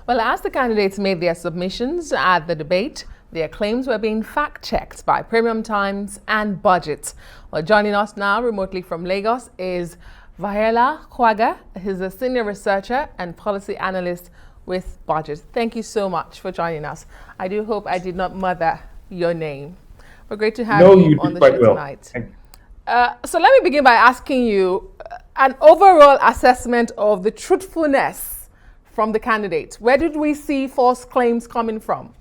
Well, as the candidates made their submissions at the debate, their claims were being fact-checked by Premium Times and Budget. Well, joining us now remotely from Lagos is VAHYALA KWAGA. He's a senior researcher and policy analyst with Budget. Thank you so much for joining us. I do hope I did not murder your name. We're great to have you on the show tonight. So let me begin by asking you an overall assessment of the truthfulness from the candidates. Where did we see false claims coming from?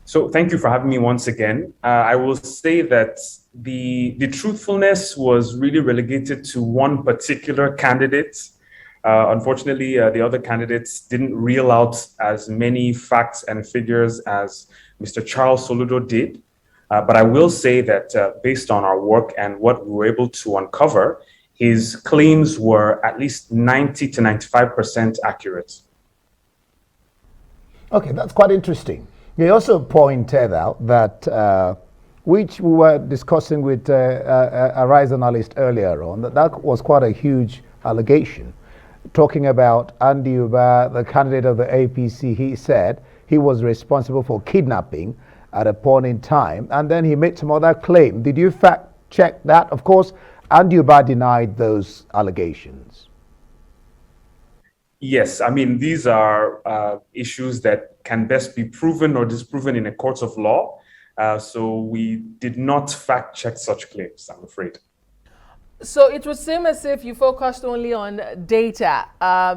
So thank you for having me once again. I will say that the truthfulness was really relegated to one particular candidate. Unfortunately, the other candidates didn't reel out as many facts and figures as Mr. Charles Soludo did. But I will say that based on our work and what we were able to uncover, his claims were at least 90 to 95% accurate. Okay, that's quite interesting. He also pointed out that, which we were discussing with a Rise analyst earlier on, that was quite a huge allegation. Talking about Andy Uba, the candidate of the APC, he said he was responsible for kidnapping at a point in time, and then he made some other claim. Did you fact check that? Of course, Andy Uba denied those allegations. Yes, I mean, these are issues that can best be proven or disproven in a court of law. So we did not fact check such claims, I'm afraid. So it would seem as if you focused only on data.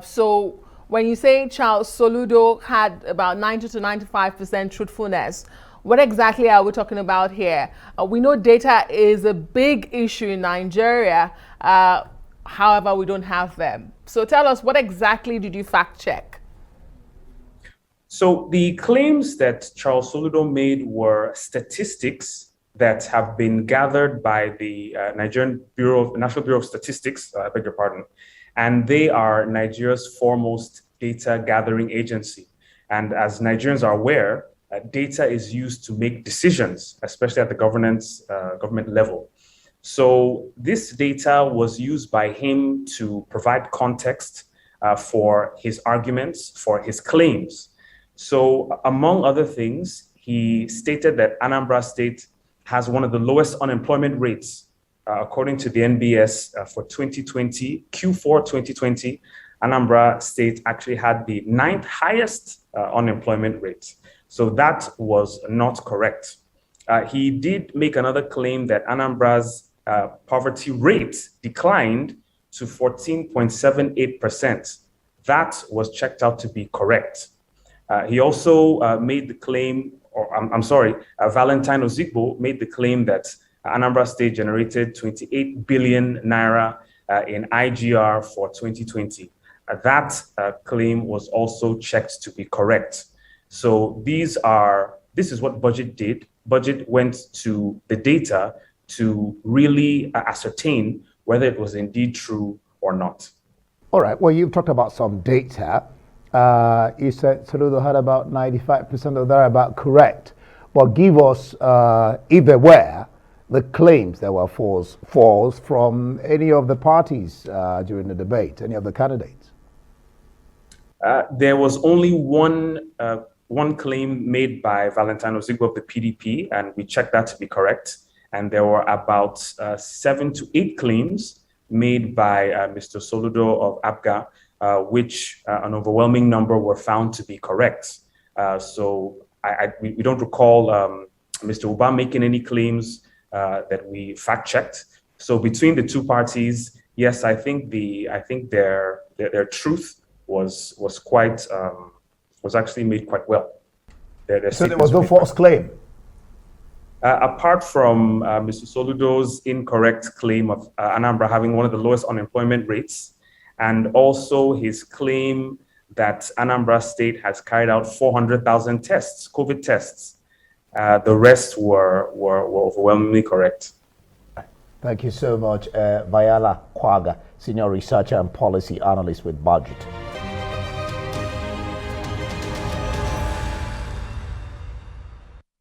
So when you say Charles Soludo had about 90 to 95% truthfulness, what exactly are we talking about here? We know data is a big issue in Nigeria. However, we don't have them. So tell us, what exactly did you fact check? So the claims that Charles Soludo made were statistics that have been gathered by the Nigerian National Bureau of Statistics, I beg your pardon, and they are Nigeria's foremost data gathering agency. And as Nigerians are aware, data is used to make decisions, especially at the government level. So this data was used by him to provide context for his arguments, for his claims. So among other things, he stated that Anambra State has one of the lowest unemployment rates. According to the NBS for 2020, Q4 2020, Anambra State actually had the 9th highest unemployment rate. So that was not correct. He did make another claim that Anambra's poverty rate declined to 14.78%. That was checked out to be correct. He also made the claim, Valentine Ozigbo made the claim that Anambra State generated 28 billion naira in IGR for 2020. That claim was also checked to be correct. So this is what Budget did. Budget went to the data to really ascertain whether it was indeed true or not. All right, well, you've talked about some data. You said Soludo had about 95% of that about correct. Well, give us, if there were, the claims that were false from any of the parties during the debate, any of the candidates. There was only one claim made by Valentine Ozigbo of the PDP, and we checked that to be correct. And there were about 7 to 8 claims made by Mr. Soludo of APGA, which an overwhelming number were found to be correct. So we don't recall Mr. Uba making any claims that we fact checked. So between the two parties, yes, I think their truth was actually made quite well. So there was no false claim? Apart from Mr. Soludo's incorrect claim of Anambra having one of the lowest unemployment rates, and also his claim that Anambra State has carried out 400,000 tests, COVID tests, the rest were overwhelmingly correct. Thank you so much, VAHYALA KWAGA, Senior Researcher and Policy Analyst with Budget.